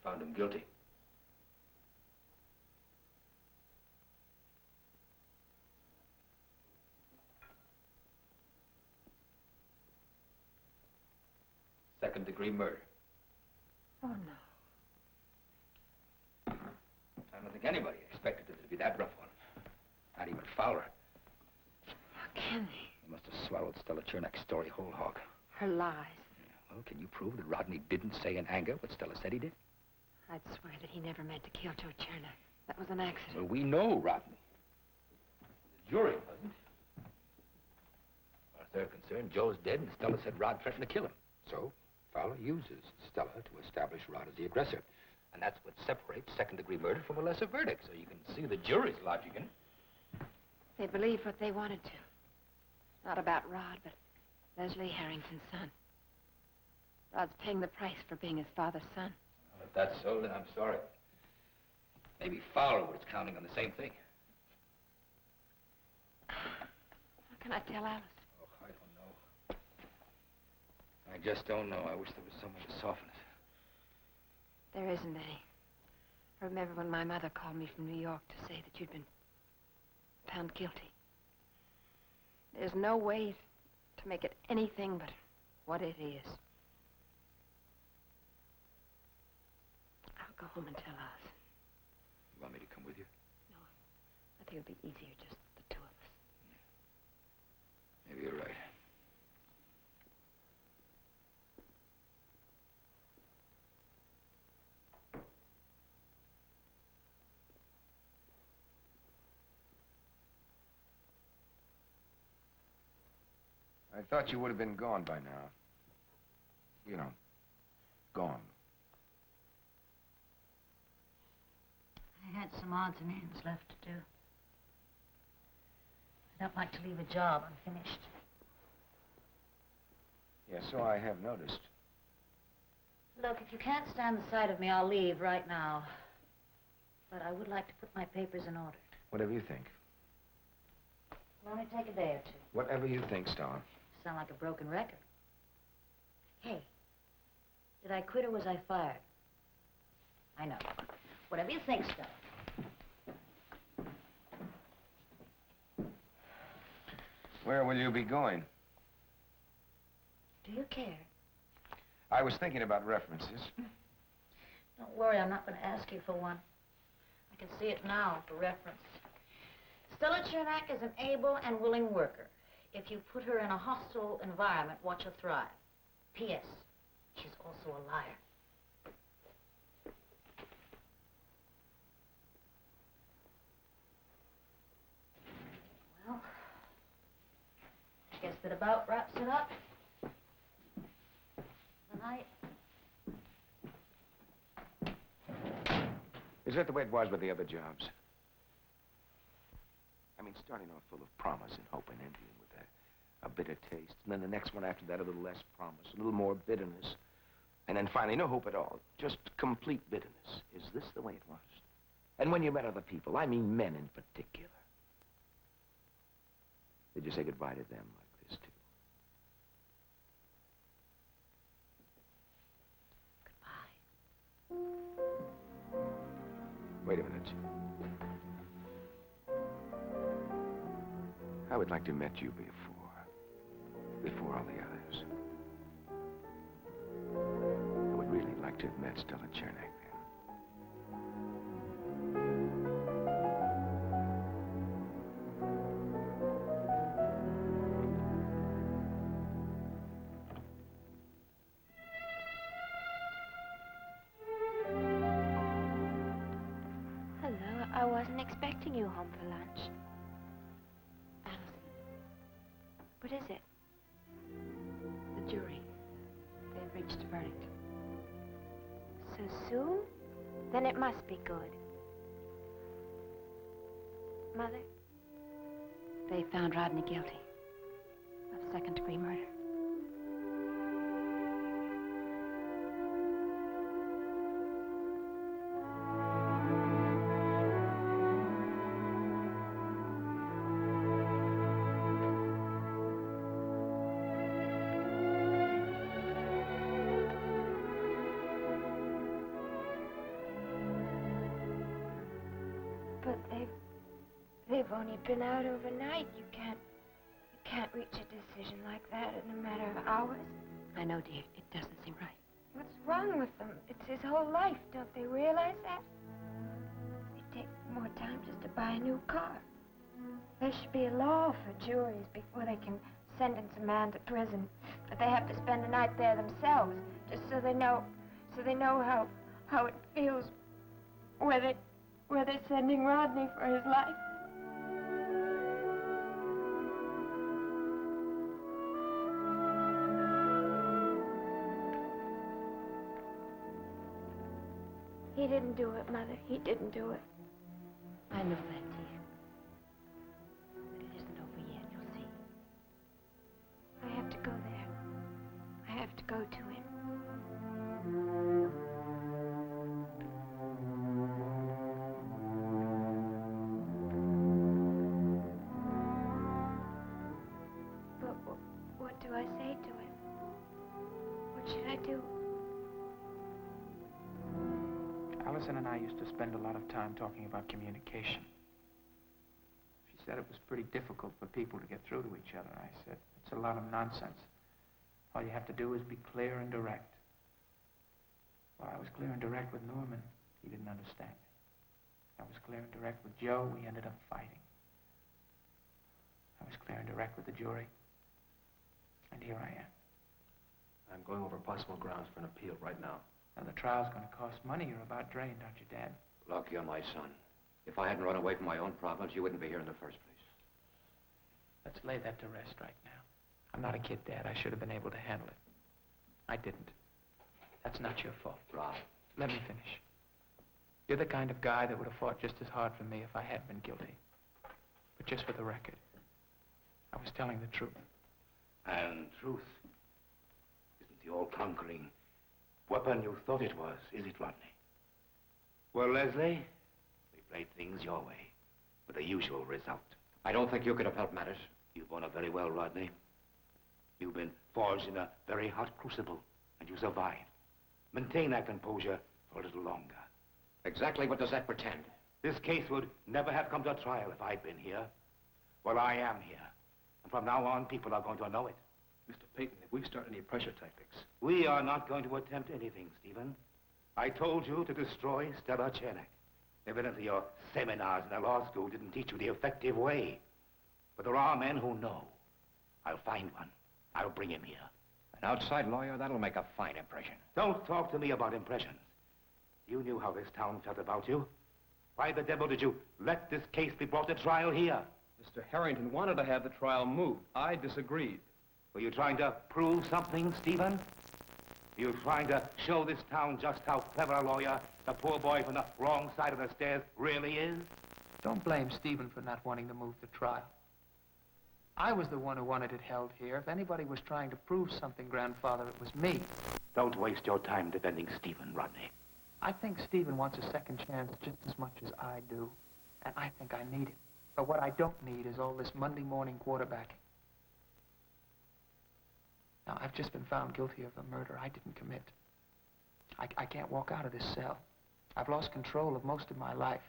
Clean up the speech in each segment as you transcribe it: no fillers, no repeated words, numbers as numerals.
Found him guilty. Second-degree murder. Oh, no. I don't think anybody expected it to be that rough one. Not even Fowler. How can they? He must have swallowed Stella Chernak's story whole hog. Her lies. Yeah, well, can you prove that Rodney didn't say in anger what Stella said he did? I'd swear that he never meant to kill Joe Chernak. That was an accident. Well, we know Rodney. The jury doesn't. As far as they're concerned, Joe's dead, and Stella said Rod threatened to kill him. So, Fowler uses Stella to establish Rod as the aggressor. And that's what separates second-degree murder from a lesser verdict. So you can see the jury's logic in it. They believed what they wanted to. Not about Rod, but Leslie Harrington's son. Rod's paying the price for being his father's son. Well, if that's so, then I'm sorry. Maybe Fowler was counting on the same thing. How can I tell Alice? Oh, I don't know. I just don't know. I wish there was someone to soften it. There isn't any. I remember when my mother called me from New York to say that you'd been found guilty. There's no way to make it anything but what it is. I'll go home and tell Alice. You want me to come with you? No, I think it'd be easier just the two of us. Maybe you're right. I thought you would have been gone by now. You know, gone. I had some odds and ends left to do. I don't like to leave a job unfinished. Yeah, so I have noticed. Look, if you can't stand the sight of me, I'll leave right now. But I would like to put my papers in order. Whatever you think. It'll only take a day or two. Whatever you think, Stella. Sound like a broken record. Hey, did I quit or was I fired? I know. Whatever you think, Stella. Where will you be going? Do you care? I was thinking about references. Don't worry, I'm not going to ask you for one. I can see it now for reference. Stella Chernak is an able and willing worker. If you put her in a hostile environment, watch her thrive. P.S. She's also a liar. Well, I guess that about wraps it up. Good night. Is that the way it was with the other jobs? I mean, starting off full of promise and hope and ending with a bitter taste. And then the next one after that, a little less promise, a little more bitterness. And then finally, no hope at all. Just complete bitterness. Is this the way it was? And when you met other people, I mean men in particular, did you say goodbye to them like this, too? Goodbye. Wait a minute. I would like to have met you before all the others. I would really like to have met Stella Chernak then. Hello, I wasn't expecting you home for lunch. What is it? The jury. They've reached a verdict. So soon? Then it must be good. Mother? They found Rodney guilty of second-degree murder. But they've only been out overnight. You can't reach a decision like that in a matter of hours. I know, dear. It doesn't seem right. What's wrong with them? It's his whole life. Don't they realize that? It takes more time just to buy a new car. There should be a law for juries before they can sentence a man to prison. But they have to spend the night there themselves, just so they know how it feels where they're sending Rodney for his life. He didn't do it, Mother. He didn't do it. I know that, dear. But it isn't over yet, you'll see. I have to go there. I have to go to him. But what do I say to him? What should I do? Allison and I used to spend a lot of time talking about communication. She said it was pretty difficult for people to get through to each other. I said, it's a lot of nonsense. All you have to do is be clear and direct. Well, I was clear and direct with Norman. He didn't understand me. I was clear and direct with Joe. We ended up fighting. I was clear and direct with the jury. And here I am. I'm going over possible grounds for an appeal right now. Now, the trial's going to cost money. You're about drained, aren't you, Dad? Look, you're my son. If I hadn't run away from my own problems, you wouldn't be here in the first place. Let's lay that to rest right now. I'm not a kid, Dad. I should have been able to handle it. I didn't. That's not your fault. Rob. Let me finish. You're the kind of guy that would have fought just as hard for me if I had been guilty. But just for the record, I was telling the truth. And truth isn't the all-conquering weapon you thought it was, is it, Rodney? Well, Leslie, we played things your way, with the usual result. I don't think you could have helped matters. You've won it very well, Rodney. You've been forged in a very hot crucible, and you survived. Maintain that composure for a little longer. Exactly what does that pretend? This case would never have come to a trial if I'd been here. Well, I am here. And from now on, people are going to know it. Mr. Peyton, if we start any pressure tactics... We are not going to attempt anything, Stephen. I told you to destroy Stella Chernak. Evidently, your seminars in the law school didn't teach you the effective way. But there are men who know. I'll find one. I'll bring him here. An outside lawyer, that'll make a fine impression. Don't talk to me about impressions. You knew how this town felt about you. Why the devil did you let this case be brought to trial here? Mr. Harrington wanted to have the trial moved. I disagreed. Were you trying to prove something, Stephen? Were you trying to show this town just how clever a lawyer the poor boy from the wrong side of the stairs really is? Don't blame Stephen for not wanting to move the trial. I was the one who wanted it held here. If anybody was trying to prove something, Grandfather, it was me. Don't waste your time defending Stephen, Rodney. I think Stephen wants a second chance just as much as I do. And I think I need it. But what I don't need is all this Monday morning quarterbacking. Now, I've just been found guilty of a murder I didn't commit. I can't walk out of this cell. I've lost control of most of my life.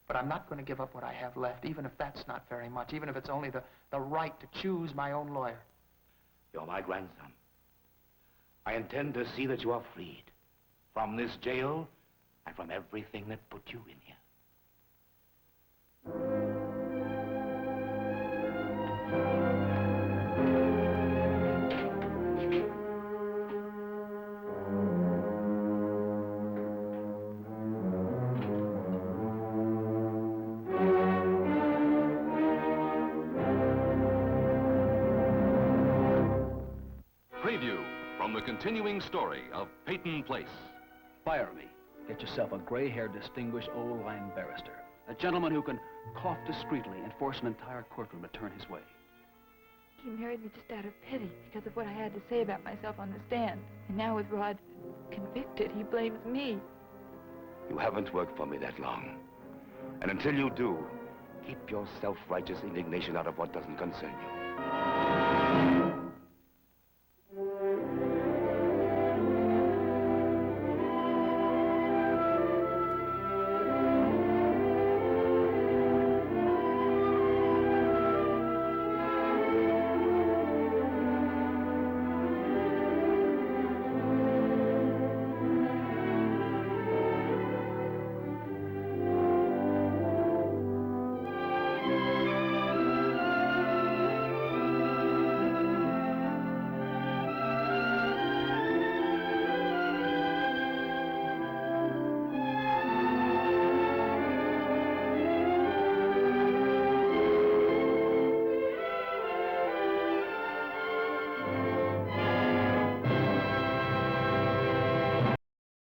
But I'm not going to give up what I have left, even if that's not very much, even if it's only the right to choose my own lawyer. You're my grandson. I intend to see that you are freed from this jail and from everything that put you in here. Preview from the continuing story of Peyton Place. Fire me. Get yourself a gray-haired, distinguished old-line barrister. A gentleman who can cough discreetly and force an entire courtroom to turn his way. He married me just out of pity because of what I had to say about myself on the stand. And now with Rod convicted, he blames me. You haven't worked for me that long. And until you do, keep your self-righteous indignation out of what doesn't concern you.